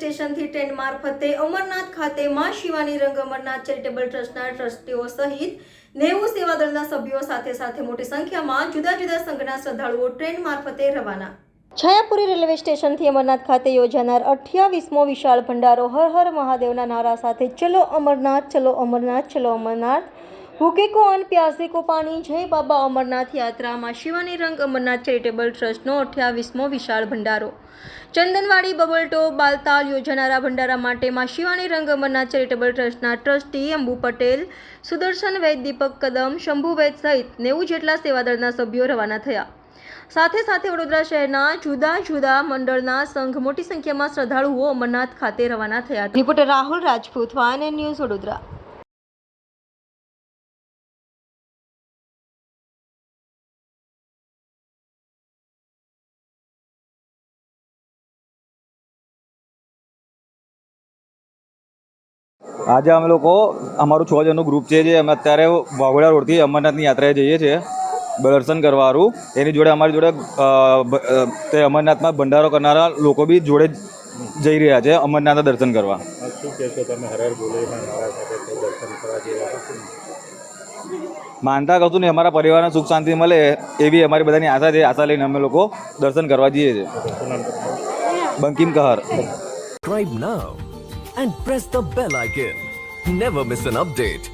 સ્ટેશનથી ટ્રેન મારફતે અમરનાથ ખાતે માં શિવાની રંગ અમરનાથ ચેરિટેબલ ટ્રસ્ટના ટ્રસ્ટીઓ સહિત 90 સેવાદળના સભ્યો સાથે મોટી સંખ્યામાં જુદા જુદા સંઘના શ્રદ્ધાળુઓ ટ્રેન મારફતે રવાના. છાયાપુરી રેલવે સ્ટેશનથી અમરનાથ ખાતે યોજાનાર 28મો વિશાળ ભંડારો હર હર મહાદેવના નારા સાથે ચલો અમરનાથ, ચલો અમરનાથ, ચલો અમરનાથ, ભૂखे को अन्न प्यासे को पानी, जय बाबा अमरनाथ यात्रा માં શિવાની રંગ અમરનાથ ચેરિટેબલ ટ્રસ્ટનો 28મો વિશાળ ભંડારો. ચંદનવાડી બબલટો બાલતાલ યોજાનારા ભંડારા માટે માં શિવાની રંગ અમરનાથ ચેરિટેબલ ટ્રસ્ટના ટ્રસ્ટી અંબુ પટેલ, સુદર્શન વૈદ, દીપક કદમ, શંભુ વૈદ સહિત 90 જેટલા સેવાદળના સભ્યો રવાના થયા. સાથે વડોદરા શહેરના જુદા જુદા મંડળના સંઘ મોટી સંખ્યામાં શ્રદ્ધાળુઓ અમરનાથ ખાતે રવાના થયા. Reporter Rahul Rajput, YNN news, Vadodara. આજે અમે લોકો અમારું 6 જણનું ગ્રુપ છે જે અમે અત્યારે વાઘોડિયા રોડથી અમરનાથની યાત્રાએ જઈએ છીએ દર્શન કરવાનું. એની જોડે અમારી જોડે તે અમરનાથમાં ભંડારો કરનારા લોકો બી જોડે જઈ રહ્યા છે અમરનાથના દર્શન કરવા. શું કહેશો તમે હર હર ભોલેના નારા સાથે દર્શન કરવા જેવા? માનતા કશું નહીં, અમારા પરિવારને સુખ શાંતિ મળે એવી અમારી બધાની આશા છે. આશા લઈને અમે લોકો દર્શન કરવા જઈએ છીએ. Bankim કહર. Subscribe now and press the bell icon. Never miss an update.